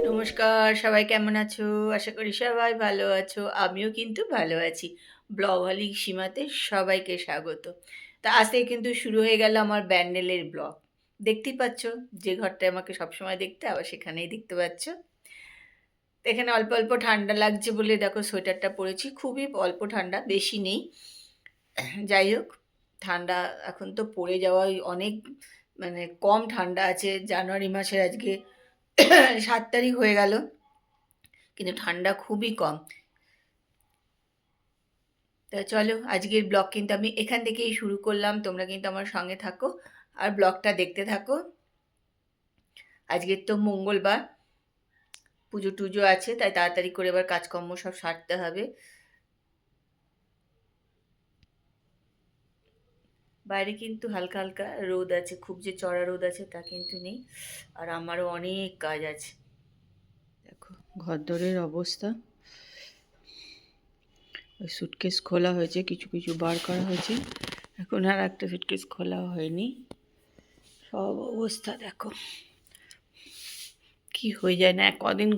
নমস্কার, সবাই কেমন আছো? আশা করি সবাই ভালো আছো। আমিও কিন্তু ভালো আছি। ব্লগহলিক সীমাতে সবাইকে স্বাগত। তা আজ থেকে কিন্তু শুরু হয়ে গেল আমার ব্যান্ডেলের ব্লগ। দেখতেই পাচ্ছ, যে ঘরটায় আমাকে সবসময় দেখতে, আবার সেখানেই দেখতে পাচ্ছ। তো এখানে অল্প অল্প ঠান্ডা লাগছে বলে দেখো সোয়েটারটা পরেছি। খুবই অল্প ঠান্ডা, বেশি নেই। যাই হোক, ঠান্ডা এখন তো পড়ে যাওয়াই অনেক, মানে কম ঠান্ডা আছে। জানুয়ারি মাসের আজকে 7 তারিখ হয়ে গেল, কিন্তু ঠান্ডা খুবই কম। তা চলো, আজকের ব্লগ কিন্তু আমি এখান থেকেই শুরু করলাম। তোমরা কিন্তু আমার সঙ্গে থাকো আর ব্লগটা দেখতে থাকো। আজকের তো মঙ্গলবার, পুজো টুজো আছে, তাই তাড়াতাড়ি করে এবার কাজকর্ম সব সারতে হবে। বাইরে কিন্তু হালকা হালকা রোদ আছে, খুব যে চড়া রোদ আছে তা কিন্তু নেই। আর আমারও অনেক কাজ আছে। দেখো ঘরদোরের অবস্থা। ওই সুটকেস খোলা হয়েছে, কিছু কিছু বার করা হয়েছে, এখন আর একটা সুটকেস খোলা হয়নি। সব অবস্থা দেখো কি হয়ে যায় না, কদিন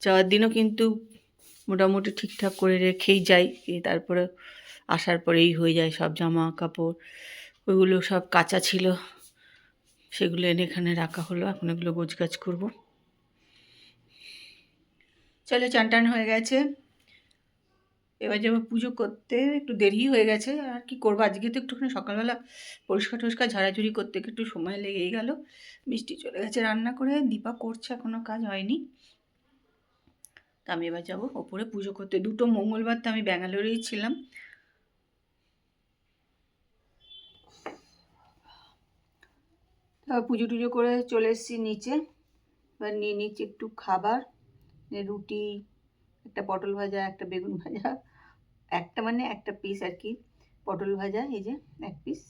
যাওয়ার দিনও কিন্তু মোটামুটি ঠিকঠাক করে রেখেই যাই, তারপরে আসার পরেই হয়ে যায় সব জামা কাপড়। ওইগুলো সব কাঁচা ছিল, সেগুলো এনে এখানে রাখা হলো। এখন এগুলো গোছগাছ করবো। চলো, চান টান হয়ে গেছে, এবার যাবো পুজো করতে। একটু দেরি হয়ে গেছে, আর কি করবো, আজকে তো একটুখানি সকালবেলা পরিষ্কার টরিষ্কার ঝাড়াঝুড়ি করতে একটু সময় লেগেই গেল। মিষ্টি চলে গেছে রান্না করে, দীপা করছে, এখনও কাজ হয়নি। তা আমি এবার যাবো ওপরে পুজো করতে। দুটো মঙ্গলবার তো আমি ব্যাঙ্গালোরেই ছিলাম। তারপর পুজো টুজো করে চলে এসেছি নিচে। এবার নিয়ে নিচ্ছি একটু খাবার, রুটি, একটা পটল ভাজা, একটা বেগুন ভাজা, একটা মানে একটা পিস আর কি, পটল ভাজা এই যে এক পিস,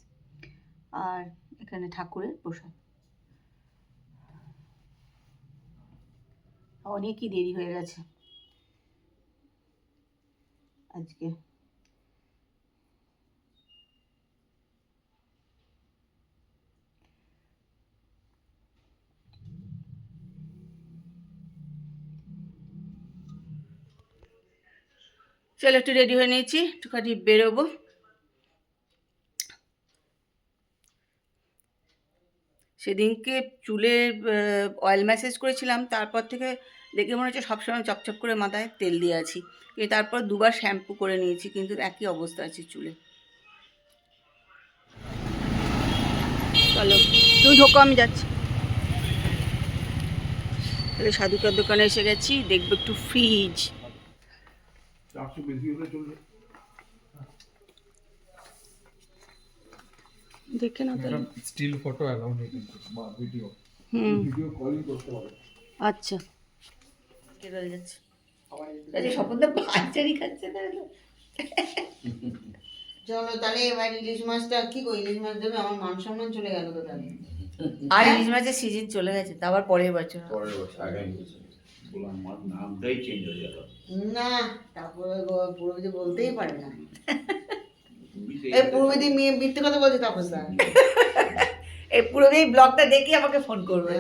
আর এখানে ঠাকুরের প্রসাদ। অনেকই দেরি হয়ে গেছে আজকে। চলো, একটু রেডি হয়ে নিয়েছি, একটুখানি বেরোবো। সেদিনকে চুলে অয়েল ম্যাসেজ করেছিলাম, তারপর থেকে দেখে মনে হচ্ছে সবসময় চকচক করে মাথায় তেল দিয়ে আছি, কিন্তু তারপর দুবার শ্যাম্পু করে নিয়েছি, কিন্তু একই অবস্থা আছে চুলে। চলো, তুই ঢোকো, আমি যাচ্ছি। তাহলে সাধুকার দোকানে এসে গেছি, দেখবো একটু ফ্রিজ। দেখে না তাহলে, স্টিল ফটো অ্যালাউ নেই কিন্তু, বা ভিডিও, ভিডিও কলই করতে পারে। আচ্ছা, কেরল যাচ্ছে। আচ্ছা, স্বপনদা পাঁচচারি খাচ্ছে তাহলে। চলো তাহলে এবার ইলিশ মাছটা কি গো, ইলিশ মাছ দেবে, আমার মান সম্মান চলে গেল তো তাহলে। আর ইলিশ মাছের সিজন চলে গেছে, তা আবার পরের বছর। আগামী বছর বললাম আমার নামটাই চেঞ্জ হয়ে গেল। না, তারপরে পূর্ববিধি বলতেই পারে না। এই পূর্ববিধি মেয়ে মিথ্যে কথা বলছে তাপস দা। এই পুরোনো ব্লগটা দেখে আমাকে ফোন করবে।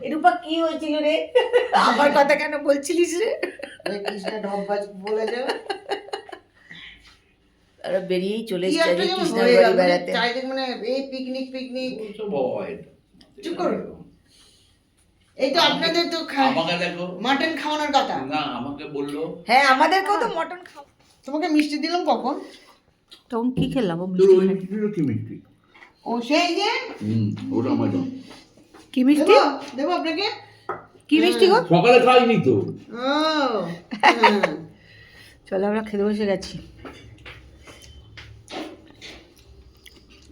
এই রূপা কি হয়েছিল রে, আমার কথা কেন বলছিলিস রে? কৃষ্ণা ঢপবাজ বলে যাও। আর বেরিয়েই চলে এসেছে আজকে কৃষ্ণার বাড়ি বেড়াতে। চারিদিক মানে এই পিকনিক পিকনিক সব হয়। চুপ করো। এই তো আপনাদের তো আমাকে দেখো, মাটন খাওয়ানোর কথা। না আমাকে বললো, হ্যাঁ আমাদেরকেও তো মটন খাও। তোমাকে মিষ্টি দিলাম কখন? তখন কি খেলাম? ও তোর মিষ্টি ওই খাই। মিষ্টিটা কি মিষ্টি? ও সেই যে ওটা আমার দাও। কি মিষ্টি? দেবো আপনাকে? কি মিষ্টি গো? সকালে খাইনি তো। ও চলো, আমরা খেতে বসে গেছি।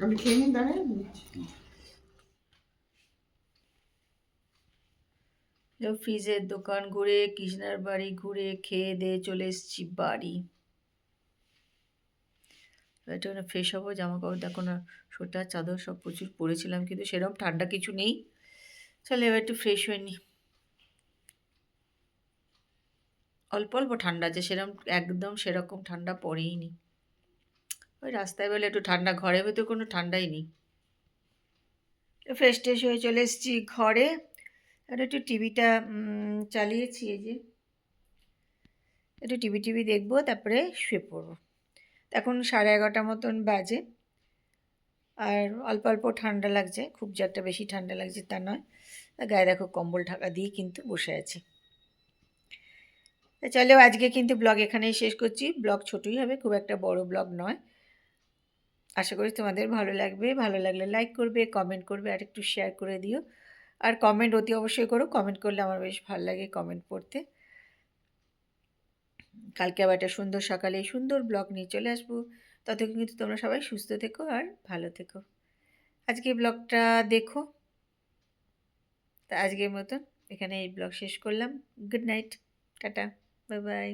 আপনি খেয়ে নিন দাঁড়ান। ফ্রিজের দোকান ঘুরে, কৃষ্ণার বাড়ি ঘুরে, খেয়ে দিয়ে চলে এসেছি বাড়ি। এটা ফ্রেশ হবো, জামা কাপড় দেখো না, সোয়েটার চাদর সব প্রচুর পরেছিলাম, কিন্তু সেরকম ঠান্ডা কিছু নেই। চলো এবার একটু ফ্রেশ হয়ে নি। অল্প অল্প ঠান্ডা আছে, সেরকম একদম সেরকম ঠান্ডা পড়েই নি। ওই রাস্তায় বেরোলে একটু ঠান্ডা, ঘরের ভেতর কোনো ঠান্ডাই নেই। ফ্রেশ ট্রেশ হয়ে চলে এসেছি ঘরে। আর একটু টিভিটা চালিয়েছি, এই যে একটু টিভি দেখবো, তারপরে শুয়ে পড়বো। এখন 11:30 মতন বাজে। আর অল্প অল্প ঠান্ডা লাগছে, খুব যে একটা বেশি ঠান্ডা লাগছে তা নয়। আর গায়ে দেখো কম্বল ঢাকা দিয়ে কিন্তু বসে আছি। তা চলো আজকে কিন্তু ব্লগ এখানেই শেষ করছি। ব্লগ ছোটই হবে, খুব একটা বড় ব্লগ নয়। আশা করি তোমাদের ভালো লাগবে। ভালো লাগলে লাইক করবে, কমেন্ট করবে, আর একটু শেয়ার করে দিও। আর কমেন্ট অতি অবশ্যই করো, কমেন্ট করলে আমার বেশ ভালো লাগে কমেন্ট পড়তে। কালকে আবার একটা সুন্দর সকালে সুন্দর ব্লগ নিয়ে চলে আসবো। ততক্ষণ কিন্তু তোমরা সবাই সুস্থ থেকো আর ভালো থেকো। আজকে ব্লগটা দেখো। তা আজকের মতন এখানে এই ব্লগ শেষ করলাম। Good night, tata, bye bye.